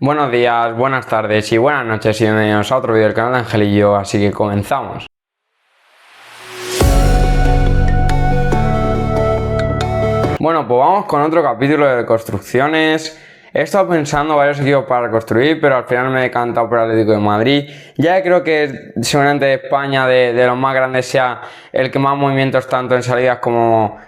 Buenos días, buenas tardes y buenas noches y bienvenidos a otro vídeo del canal de Angelillo, así que comenzamos. Bueno, pues vamos con otro capítulo de construcciones. He estado pensando varios equipos para reconstruir, pero al final me he decantado por el Atlético de Madrid. Ya creo que seguramente de España, de los más grandes, sea el que más movimientos tanto en salidas como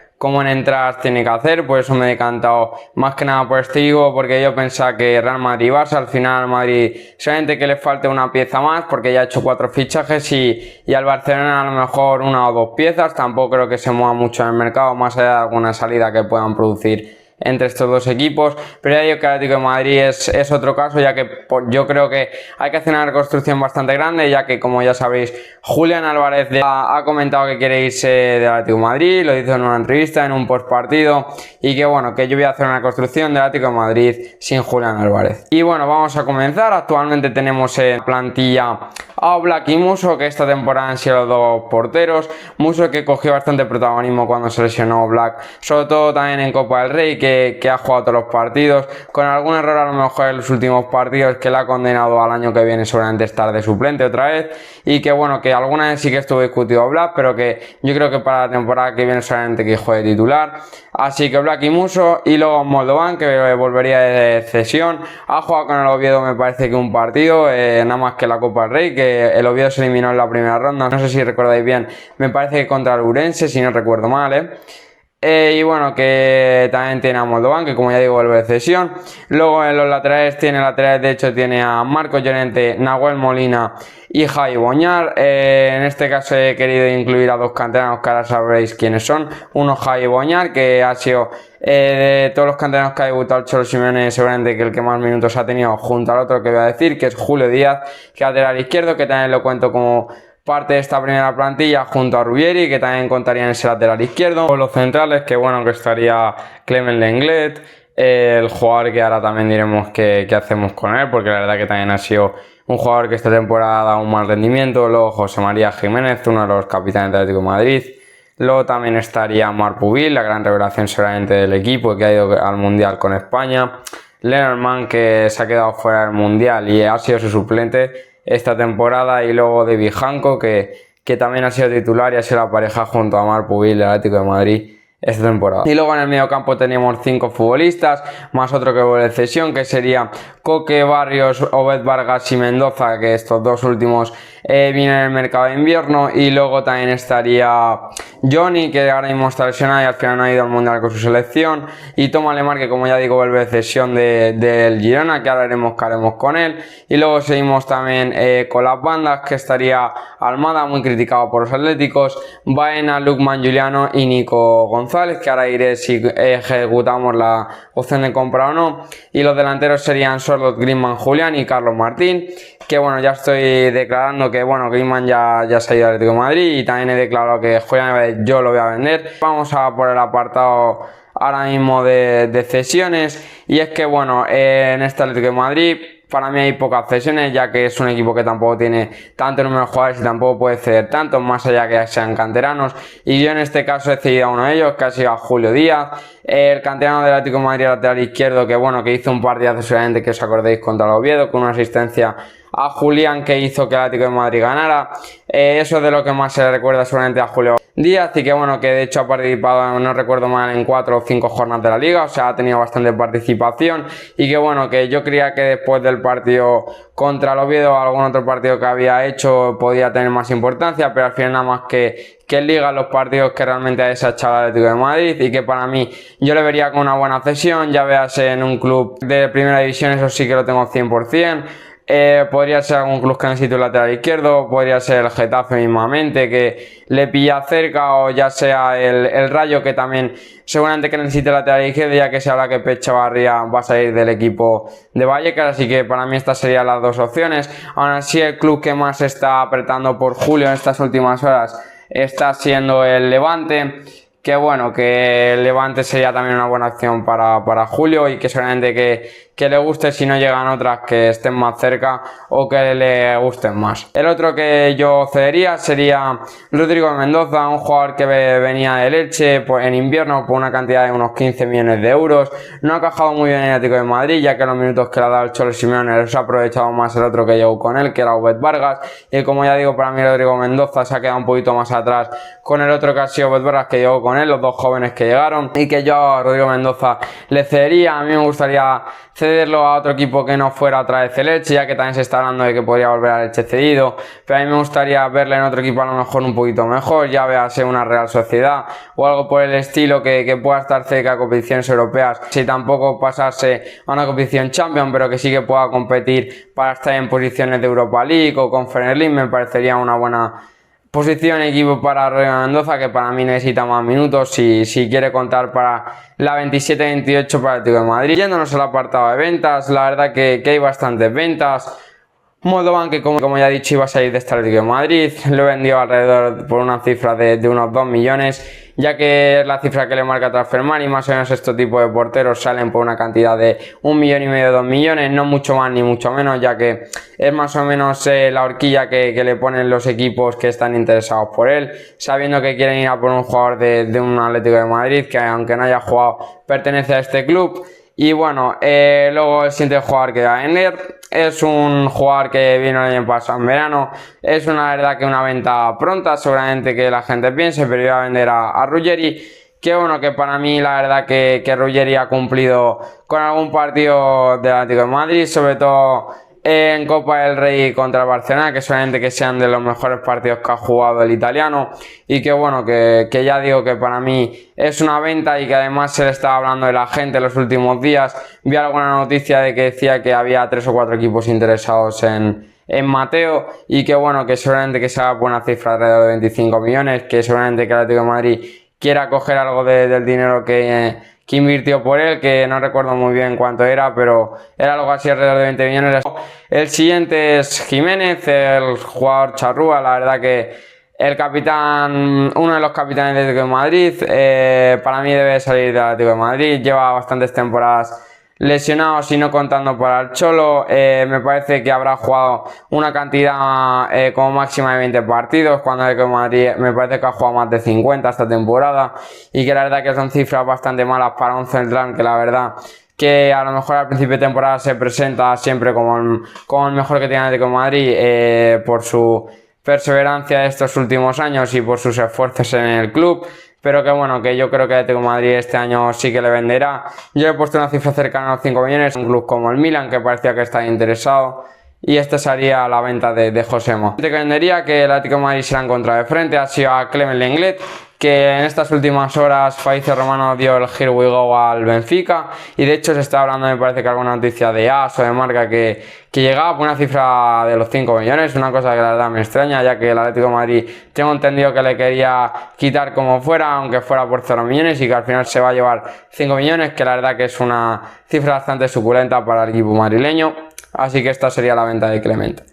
en entradas tiene que hacer, por eso me he decantado más que nada por este equipo, porque yo pensaba que Real Madrid y Barça, al final Madrid solamente que le falte una pieza más, porque ya ha hecho 4 fichajes y al Barcelona a lo mejor 1 o 2 piezas, tampoco creo que se mueva mucho en el mercado, más allá de alguna salida que puedan producir entre estos dos equipos, pero ya digo que el Atlético de Madrid es otro caso, ya que yo creo que hay que hacer una reconstrucción bastante grande, ya que como ya sabéis, Julián Álvarez ha comentado que quiere irse del Atlético de Madrid, lo hizo en una entrevista, en un postpartido, y que bueno, que yo voy a hacer una reconstrucción del Atlético de Madrid sin Julián Álvarez. Y bueno, vamos a comenzar. Actualmente tenemos en plantilla a Oblak y Musso, que esta temporada han sido los dos porteros. Musso, que cogió bastante protagonismo cuando se lesionó Oblak, sobre todo también en Copa del Rey, que ha jugado todos los partidos, con algún error a lo mejor en los últimos partidos que le ha condenado al año que viene seguramente estar de suplente otra vez, y que bueno, que alguna vez sí que estuvo discutido Oblak, pero que yo creo que para la temporada que viene solamente que juegue titular. Así que Oblak y Musso, y luego Moldovan, que volvería de cesión, ha jugado con el Oviedo me parece que un partido, nada más que la Copa del Rey, que el Oviedo se eliminó en la primera ronda, no sé si recordáis bien, me parece que contra el Urense, si no recuerdo mal, y bueno, que también tiene a Moldovan, que como ya digo vuelve de cesión. Luego en los laterales de hecho tiene a Marcos Llorente, Nahuel Molina y Javi Boñar. En este caso he querido incluir a dos canteranos que ahora sabréis quiénes son. Uno, Javi Boñar, que ha sido de todos los canteranos que ha debutado el Cholo Simeone, seguramente que el que más minutos ha tenido, junto al otro que voy a decir, que es Julio Díaz, que es lateral izquierdo, que también lo cuento como parte de esta primera plantilla junto a Ruggeri, que también contaría en ese lateral izquierdo. Con los centrales, que bueno, que estaría Clement Lenglet, el jugador que ahora también diremos qué hacemos con él, porque la verdad que también ha sido un jugador que esta temporada ha dado un mal rendimiento. Luego José María Jiménez, uno de los capitanes del Atlético de Madrid. Luego también estaría Marc Pubil, la gran revelación seguramente del equipo, que ha ido al Mundial con España. Lenormand, que se ha quedado fuera del Mundial y ha sido su suplente esta temporada, y luego David Janko, que también ha sido titular y ha sido la pareja junto a Marc Pubil del Atlético de Madrid esta temporada. Y luego en el medio campo tenemos 5 futbolistas, más otro que vuelve de cesión, que sería Coque, Barrios, Obed Vargas y Mendoza, que estos dos últimos vienen en el mercado de invierno. Y luego también estaría Johnny, que ahora mismo está lesionado y al final no ha ido al Mundial con su selección, y Thomas Lemar, que como ya digo vuelve de cesión del Girona, que ahora veremos qué haremos con él. Y luego seguimos también con las bandas, que estaría Almada, muy criticado por los Atléticos, Baena, Lukman Juliano y Nico González, que ahora iré si ejecutamos la opción de compra o no. Y los delanteros serían Sordot, Griezmann, Julián y Carlos Martín, que bueno, ya estoy declarando que bueno, Griezmann ya se ha ido al Atlético de Madrid, y también he declarado que Julián yo lo voy a vender. Vamos a por el apartado ahora mismo de cesiones, y es que bueno, en este Atlético de Madrid para mí hay pocas cesiones, ya que es un equipo que tampoco tiene tanto número de jugadores y tampoco puede ceder tanto, más allá que sean canteranos. Y yo en este caso he cedido a uno de ellos, que ha sido a Julio Díaz, el canterano del Atlético de Madrid, lateral izquierdo, que bueno, que hizo un partidazo seguramente que os acordéis contra el Oviedo, con una asistencia a Julián que hizo que el Atlético de Madrid ganara. Eso es de lo que más se le recuerda seguramente a Julio Díaz, y que bueno, que de hecho ha participado, no recuerdo mal, en 4 o 5 jornadas de la liga, o sea, ha tenido bastante participación, y que bueno, que yo creía que después del partido contra el Oviedo, algún otro partido que había hecho podía tener más importancia, pero al final nada más que en liga los partidos que realmente ha desechado el Atlético de Madrid, y que para mí yo le vería con una buena cesión, ya veas en un club de primera división, eso sí que lo tengo 100%. Podría ser algún club que necesite un lateral izquierdo, podría ser el Getafe mismamente, que le pilla cerca, o ya sea el Rayo, que también seguramente que necesite lateral izquierdo, ya que se habla que Pep Chavarría va a salir del equipo de Vallecas, así que para mí estas serían las dos opciones. Aún así, el club que más está apretando por Julio en estas últimas horas está siendo el Levante, que bueno, que el Levante sería también una buena opción para Julio, y que seguramente que le guste si no llegan otras que estén más cerca o que le gusten más. El otro que yo cedería sería Rodrigo Mendoza, un jugador que venía de Elche pues, en invierno por una cantidad de unos 15 millones de euros. No ha encajado muy bien en el Atlético de Madrid, ya que los minutos que le ha dado el Cholo Simeone los ha aprovechado más el otro que llegó con él, que era Obed Vargas. Y como ya digo, para mí Rodrigo Mendoza se ha quedado un poquito más atrás con el otro que ha sido Obed Vargas, que llegó con él, los dos jóvenes que llegaron, y que yo a Rodrigo Mendoza le cedería. A mí me gustaría cederlo a otro equipo que no fuera otra vez el Elche, ya que también se está hablando de que podría volver al Elche cedido, pero a mí me gustaría verle en otro equipo a lo mejor un poquito mejor, ya véase una Real Sociedad o algo por el estilo que pueda estar cerca de competiciones europeas, si tampoco pasarse a una competición Champions, pero que sí que pueda competir para estar en posiciones de Europa League o Conference League. Me parecería una buena posición equipo para Rodrigo Mendoza, que para mí necesita más minutos si quiere contar para la 27-28 para el Atlético de Madrid. Yéndonos al apartado de ventas, la verdad que hay bastantes ventas. Moldovan, que como ya he dicho iba a salir de este Atlético de Madrid, lo vendió alrededor por una cifra de unos 2 millones, ya que es la cifra que le marca Transfermarkt, y más o menos este tipo de porteros salen por una cantidad de 1,5 millones, 2 millones, no mucho más ni mucho menos, ya que es más o menos la horquilla que le ponen los equipos que están interesados por él, sabiendo que quieren ir a por un jugador de un Atlético de Madrid que aunque no haya jugado pertenece a este club. Y bueno, luego el siguiente jugador que va a vender es un jugador que vino el año pasado en verano. Es una verdad que una venta pronta, seguramente que la gente piense, pero iba a vender a Ruggeri. Que bueno, que para mí la verdad que Ruggeri ha cumplido con algún partido del Atlético de Madrid, sobre todo en Copa del Rey contra el Barcelona, que solamente que sean de los mejores partidos que ha jugado el italiano, y que bueno, que ya digo que para mí es una venta, y que además se le estaba hablando de la gente en los últimos días. Vi alguna noticia de que decía que había 3 o 4 equipos interesados en Mateo, y que bueno, que seguramente que se haga por una cifra alrededor de 25 millones, que seguramente que el Atlético de Madrid quiera coger algo del dinero que invirtió por él, que no recuerdo muy bien cuánto era, pero era algo así alrededor de 20 millones. El siguiente es Jiménez, el jugador charrúa, la verdad que el capitán, uno de los capitanes del Atlético de Madrid, para mí debe salir del Atlético de Madrid, lleva bastantes temporadas lesionados y no contando para el Cholo. Me parece que habrá jugado una cantidad como máxima de 20 partidos, cuando el Madrid me parece que ha jugado más de 50 esta temporada, y que la verdad que son cifras bastante malas para un central que la verdad que a lo mejor al principio de temporada se presenta siempre como el mejor que tiene el Atlético de Madrid, por su perseverancia de estos últimos años y por sus esfuerzos en el club. Pero que bueno, que yo creo que el Atlético de Madrid este año sí que le venderá. Yo he puesto una cifra cercana a los 5 millones, un club como el Milan, que parecía que está interesado, y esta sería la venta de Josemo. El que vendería, que el Atlético de Madrid se la ha encontrado de frente, ha sido a Clement Lenglet, que en estas últimas horas Fabrizio Romano dio el Here We Go al Benfica, y de hecho se está hablando, me parece que alguna noticia de AS o de Marca que llegaba por una cifra de los 5 millones, una cosa que la verdad me extraña, ya que el Atlético de Madrid tengo entendido que le quería quitar como fuera, aunque fuera por 0 millones, y que al final se va a llevar 5 millones, que la verdad que es una cifra bastante suculenta para el equipo madrileño. Así que esta sería la venta de Clemente.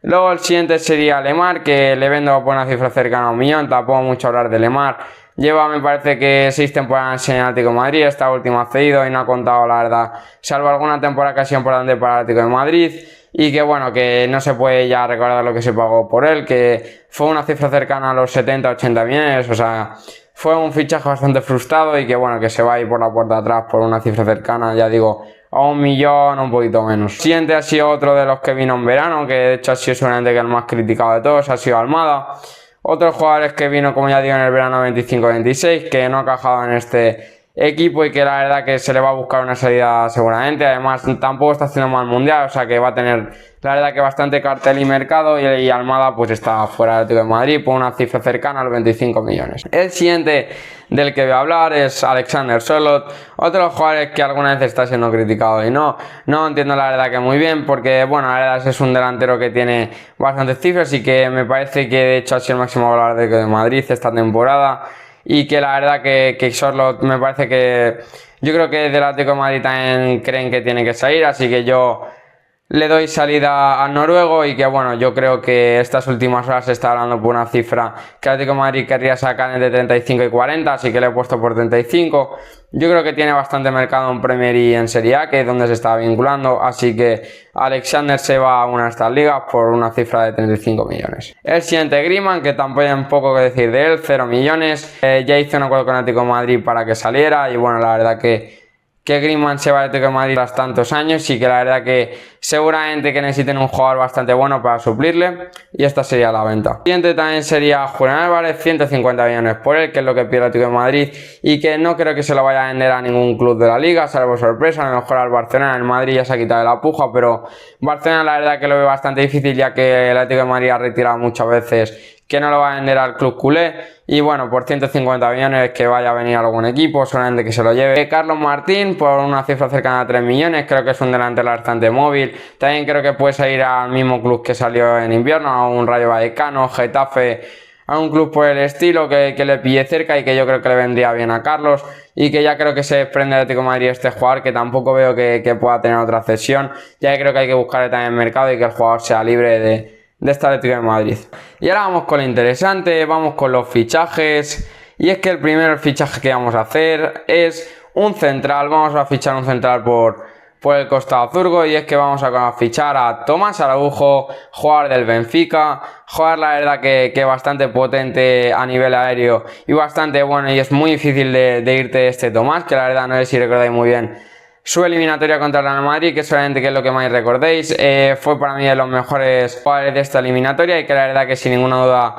Luego el siguiente sería Lemar, que le vendo por una cifra cercana a 1 millón. Tampoco mucho hablar de Lemar. Lleva, me parece que 6 temporadas en el Atlético de Madrid, esta última ha cedido y no ha contado, la verdad, salvo alguna temporada que ha sido importante para el Atlético de Madrid. Y que bueno, que no se puede ya recordar lo que se pagó por él, que fue una cifra cercana a los 70-80 millones, o sea, fue un fichaje bastante frustrado, y que bueno, que se va a ir por la puerta de atrás por una cifra cercana, ya digo, a 1 millón o un poquito menos. El siguiente ha sido otro de los que vino en verano, que de hecho ha sido seguramente que el más criticado de todos, ha sido Almada. Otros jugadores que vino, como ya digo, en el verano 25-26, que no ha encajado en este equipo, y que la verdad que se le va a buscar una salida seguramente. Además tampoco está haciendo mal mundial, o sea que va a tener la verdad que bastante cartel y mercado, y Almada pues está fuera del Atlético de Madrid por una cifra cercana a los 25 millones. El siguiente del que voy a hablar es Alexander Sørloth, otro de los jugadores que alguna vez está siendo criticado, y no entiendo la verdad que muy bien, porque bueno, la verdad es un delantero que tiene bastantes cifras, y que me parece que de hecho ha sido el máximo goleador del Atlético de Madrid esta temporada. Y que la verdad que Sørloth me parece que yo creo que del Atlético de Madrid también creen que tiene que salir, así que yo le doy salida al noruego y que bueno, yo creo que estas últimas horas se está hablando por una cifra que el Atlético de Madrid querría sacar entre 35 y 40, así que le he puesto por 35. Yo creo que tiene bastante mercado en Premier y en Serie A, que es donde se está vinculando, así que Alexander se va a una de estas ligas por una cifra de 35 millones. El siguiente, Griezmann, que tampoco hay poco que decir de él, 0 millones. Ya hice un acuerdo con el Atlético de Madrid para que saliera y bueno, la verdad que Griezmann se va al Atlético de Madrid tras tantos años y que la verdad que seguramente que necesiten un jugador bastante bueno para suplirle y esta sería la venta. El siguiente también sería Julián Álvarez, 150 millones por él, que es lo que pide el Atlético de Madrid y que no creo que se lo vaya a vender a ningún club de la liga, salvo sorpresa, a lo mejor al Barcelona. El Madrid ya se ha quitado de la puja, pero Barcelona la verdad que lo ve bastante difícil, ya que el Atlético de Madrid ha retirado muchas veces que no lo va a vender al club culé y bueno, por 150 millones que vaya a venir a algún equipo, solamente que se lo lleve. Carlos Martín por una cifra cercana a 3 millones, creo que es un delantero bastante móvil, también creo que puede ir al mismo club que salió en invierno, a un Rayo Vallecano, Getafe, a un club por el estilo que le pille cerca y que yo creo que le vendría bien a Carlos y que ya creo que se desprende del Atlético de Madrid este jugador, que tampoco veo que pueda tener otra cesión, ya que creo que hay que buscarle también en el mercado y que el jugador sea libre de este Atlético de Madrid. Y ahora vamos con lo interesante, vamos con los fichajes, y es que el primer fichaje que vamos a hacer es un central. Vamos a fichar un central por el costado zurdo, y es que vamos a fichar a Tomás Araujo, jugador del Benfica, jugador la verdad que bastante potente a nivel aéreo y bastante bueno, y es muy difícil de irte este Tomás, que la verdad no sé si recordáis muy bien su eliminatoria contra el Real Madrid, que solamente que es lo que más recordéis, fue para mí de los mejores jugadores de esta eliminatoria y que la verdad que sin ninguna duda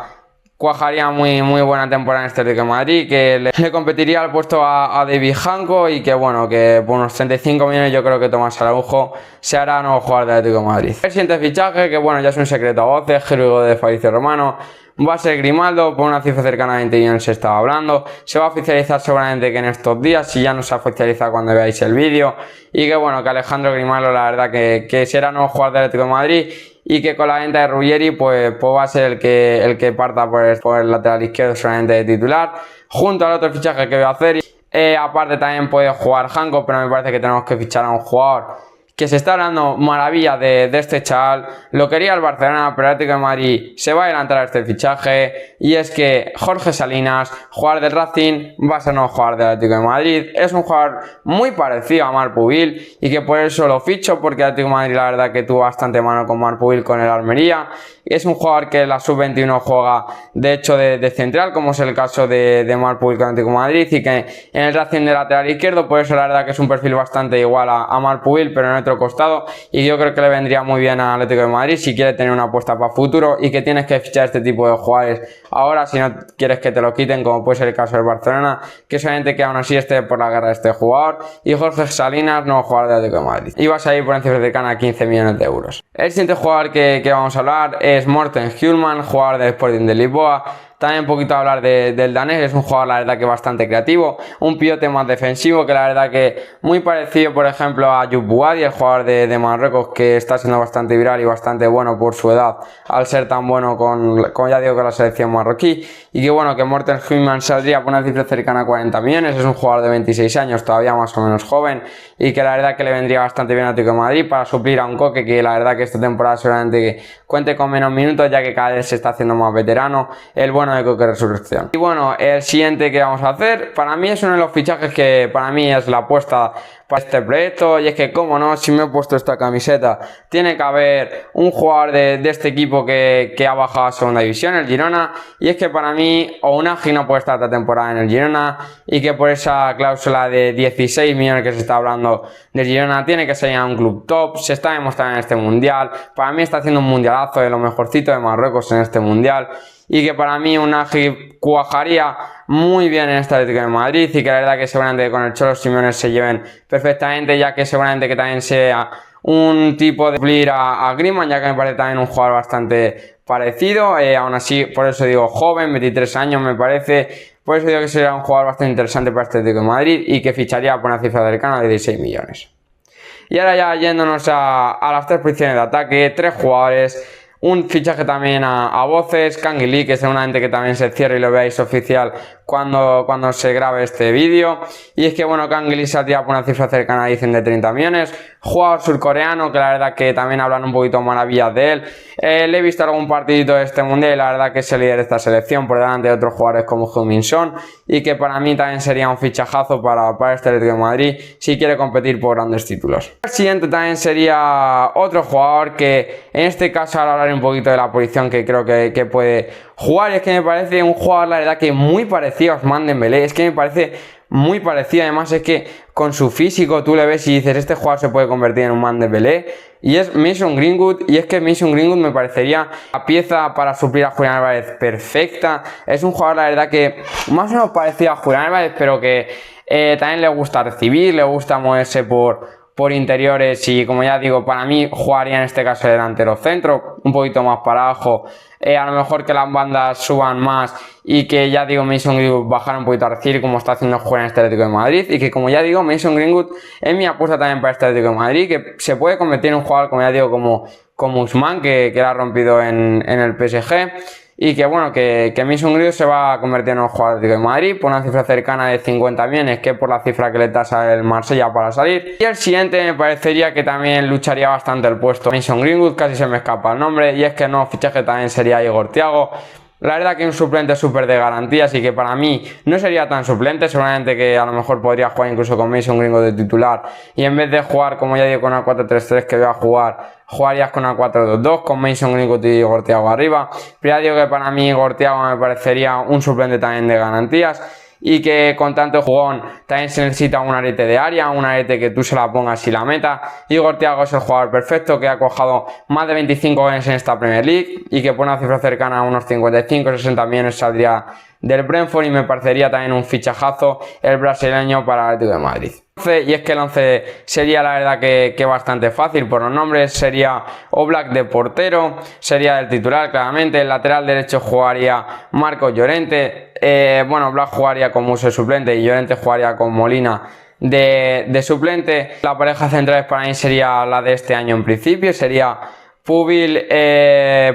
cuajaría muy buena temporada en este Atlético de Madrid, que le competiría al puesto a David Janko y que bueno, que por unos 35 millones yo creo que Tomás Araujo se hará nuevo jugador del Atlético de Madrid. El siguiente fichaje, que bueno, ya es un secreto a voces, Giro de Fabricio Romano, va a ser Grimaldo, por una cifra cercana a 20 millones se estaba hablando. Se va a oficializar seguramente que en estos días, si ya no se ha oficializado cuando veáis el vídeo. Y que bueno, que Alejandro Grimaldo la verdad que será nuevo jugador del Atlético de Madrid. Y que con la venta de Ruggeri pues va a ser el que parta por el lateral izquierdo solamente de titular. Junto al otro fichaje que voy a hacer. Aparte también puede jugar Janko, pero me parece que tenemos que fichar a un jugador que se está hablando maravilla de este chaval. Lo quería el Barcelona, pero el Atlético de Madrid se va a adelantar a este fichaje, y es que Jorge Salinas, jugador del Racing, va a ser nuevo jugador del Atlético de Madrid. Es un jugador muy parecido a Marc Pubil y que por eso lo ficho, porque el Atlético de Madrid la verdad que tuvo bastante mano con Marc Pubil con el Almería. Es un jugador que en la sub-21 juega de hecho de central, como es el caso de Marc Pubil con el Atlético de Madrid, y que en el Racing de lateral izquierdo, por eso la verdad que es un perfil bastante igual a Marc Pubil, pero en otro costado, y yo creo que le vendría muy bien al Atlético de Madrid si quiere tener una apuesta para futuro, y que tienes que fichar este tipo de jugadores ahora si no quieres que te lo quiten, como puede ser el caso del Barcelona, que solamente que aún así esté por la guerra de este jugador. Y Jorge Salinas, nuevo jugador del Atlético de Madrid, y va a salir por encima cercana a 15 millones de euros. El siguiente jugador que vamos a hablar es Morten Hjulmand, jugador del Sporting de Lisboa. También un poquito a hablar del danés, es un jugador la verdad que bastante creativo, un pivote más defensivo, que la verdad que muy parecido por ejemplo a Youp Bouadi, el jugador de Marruecos, que está siendo bastante viral y bastante bueno por su edad, al ser tan bueno como ya digo, con la selección marroquí. Y que bueno, que Morten Hjulmand saldría por una cifra cercana a 40 millones, es un jugador de 26 años, todavía más o menos joven, y que la verdad que le vendría bastante bien al Atlético de Madrid para suplir a un Coque, que la verdad que esta temporada seguramente que cuente con menos minutos, ya que cada vez se está haciendo más veterano, el bueno de Coque Resurrección. Y bueno, el siguiente que vamos a hacer, para mí es uno de los fichajes que para mí es la apuesta para este proyecto, y es que como no, si me he puesto esta camiseta, tiene que haber un jugador de este equipo que ha bajado a segunda división, el Girona, y es que para mí Ounahi no puede estar esta temporada en el Girona, y que por esa cláusula de 16 millones que se está hablando del Girona tiene que ser a un club top. Se está demostrando en este mundial, para mí está haciendo un mundialazo, de lo mejorcito de Marruecos en este mundial, y que para mí Ounahi cuajaría muy bien en este Atlético de Madrid, y que la verdad que seguramente con el Cholo Simeone se lleven perfectamente, ya que seguramente que también sea un tipo de suplir a Griezmann, ya que me parece también un jugador bastante parecido, aún así por eso digo joven, 23 años me parece, por eso digo que sería un jugador bastante interesante para este Atlético de Madrid y que ficharía por una cifra cercana de 16 millones. Y ahora ya yéndonos a las tres posiciones de ataque, tres jugadores. Un fichaje también a voces, Kangin Lee, que seguramente que también se cierre y lo veáis oficial cuando se grabe este vídeo. Y es que bueno, Kangin Lee se ha tirado por una cifra cercana, dicen, de 30 millones. Jugador surcoreano, que la verdad que también hablan un poquito maravillas de él. Le he visto algún partidito de este mundial y la verdad que es el líder de esta selección por delante de otros jugadores como Heung-min Son, y que para mí también sería un fichajazo para este Atlético de Madrid si quiere competir por grandes títulos. El siguiente también sería otro jugador que en este caso ahora hablaré un poquito de la posición que creo que puede jugar, y es que me parece un jugador la verdad que muy parecido a Ousmane Dembélé. Es que me parece muy parecido, además es que con su físico tú le ves y dices, este jugador se puede convertir en un Ousmane Dembélé, y es Mason Greenwood. Y es que Mason Greenwood me parecería la pieza para suplir a Julián Álvarez perfecta. Es un jugador la verdad que más o menos parecido a Julián Álvarez, pero que también le gusta recibir, le gusta moverse por interiores, y como ya digo, para mí jugaría en este caso delantero centro, un poquito más para abajo, a lo mejor que las bandas suban más y que ya digo Mason Greenwood bajar un poquito a recibir como está haciendo jugar en este Atlético de Madrid, y que como ya digo Mason Greenwood es mi apuesta también para este Atlético de Madrid, que se puede convertir en un jugador como ya digo como Ousmane, que la ha rompido en el PSG. Y que bueno, que Mason Greenwood se va a convertir en un jugador de Madrid por una cifra cercana de 50 millones, que es por la cifra que le tasa el Marsella para salir. Y el siguiente me parecería que también lucharía bastante el puesto. Mason Greenwood, casi se me escapa el nombre, y es que no fichaje también sería Igor Thiago. La verdad que un suplente súper de garantía, así que para mí no sería tan suplente, seguramente que a lo mejor podría jugar incluso con Mason Greenwood de titular, y en vez de jugar como ya digo con una 4-3-3 que voy a jugarías con una 4-2-2 con Mason Greenwood y Igor Thiago arriba. Pero ya digo que para mí Igor Thiago me parecería un suplente también de garantías, y que con tanto jugón también se necesita un arete de área, un arete que tú se la pongas y la meta. Igor Thiago es el jugador perfecto, que ha cojado más de 25 goles en esta Premier League, y que por una cifra cercana a unos 55-60 millones saldría del Brentford, y me parecería también un fichajazo el brasileño para el Atlético de Madrid. Y es que el 11 sería la verdad que bastante fácil por los nombres. Sería Oblak de portero, sería el titular claramente. El lateral derecho jugaría Marcos Llorente, bueno, Oblak jugaría con Musso de suplente y Llorente jugaría con Molina de suplente. La pareja central para mí sería la de este año en principio, sería Pubil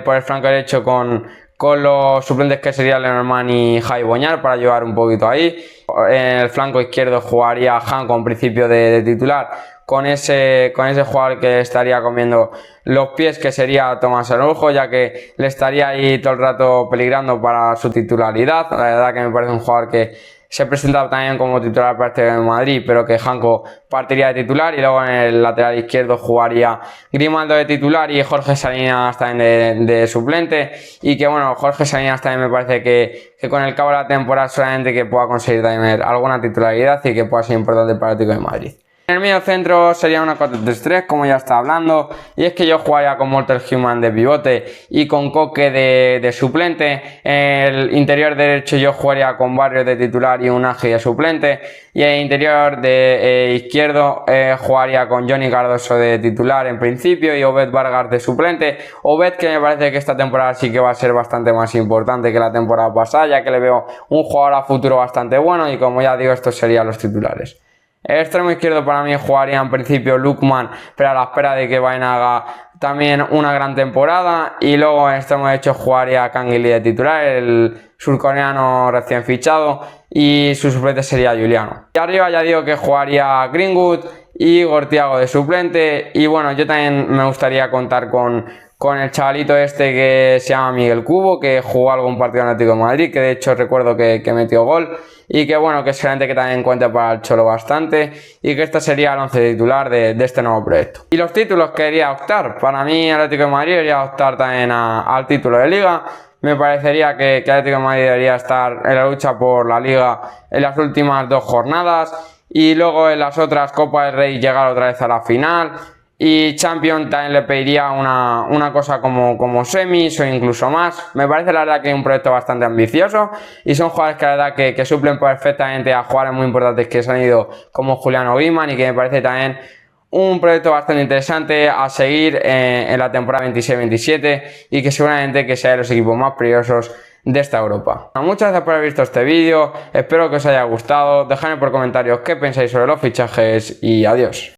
por el flanco derecho con los suplentes que serían Lenormand y Javi Boñar para llevar un poquito ahí. En el flanco izquierdo jugaría Hanko en principio de titular, con ese jugador que estaría comiendo los pies, que sería Tomás Araujo, ya que le estaría ahí todo el rato peligrando para su titularidad. La verdad que me parece un jugador que se presenta también como titular para este Madrid, pero que Hanko partiría de titular, y luego en el lateral izquierdo jugaría Grimaldo de titular y Jorge Salinas también de suplente. Y que bueno, Jorge Salinas también me parece que con el cabo de la temporada solamente que pueda conseguir también alguna titularidad y que pueda ser importante para el Atlético de Madrid. En el medio centro sería una 4-3-3 como ya está hablando, y es que yo jugaría con Walter Human de pivote y con Coque de suplente. En el interior derecho yo jugaría con Barrios de titular y Unagi de suplente, y en el interior izquierdo jugaría con Johnny Cardoso de titular en principio y Obed Vargas de suplente. Obed, que me parece que esta temporada sí que va a ser bastante más importante que la temporada pasada, ya que le veo un jugador a futuro bastante bueno, y como ya digo, estos serían los titulares. El extremo izquierdo para mí jugaría en principio Lukman, pero a la espera de que Vaina haga también una gran temporada. Y luego en extremo derecho jugaría Kangin Lee de titular, el surcoreano recién fichado, y su suplente sería Juliano. Y arriba ya digo que jugaría Greenwood y Igor Thiago de suplente. Y bueno, yo también me gustaría contar con el chavalito este que se llama Miguel Cubo, que jugó algún partido en Atlético de Madrid, que de hecho recuerdo que metió gol, y que bueno, que es gente que también cuenta para el Cholo bastante, y que este sería el 11 titular de este nuevo proyecto. Y los títulos que quería optar, para mí Atlético de Madrid debería optar también al título de Liga. Me parecería que Atlético de Madrid debería estar en la lucha por la Liga en las últimas 2 jornadas, y luego en las otras Copa del Rey llegar otra vez a la final. Y Champions también le pediría una cosa como semis o incluso más. Me parece la verdad que es un proyecto bastante ambicioso, y son jugadores que la verdad que suplen perfectamente a jugadores muy importantes que se han ido como Juliano Griezmann, y que me parece también un proyecto bastante interesante a seguir en la temporada 26-27, y que seguramente que sea de los equipos más peligrosos de esta Europa. Muchas gracias por haber visto este vídeo, espero que os haya gustado, dejadme por comentarios qué pensáis sobre los fichajes y adiós.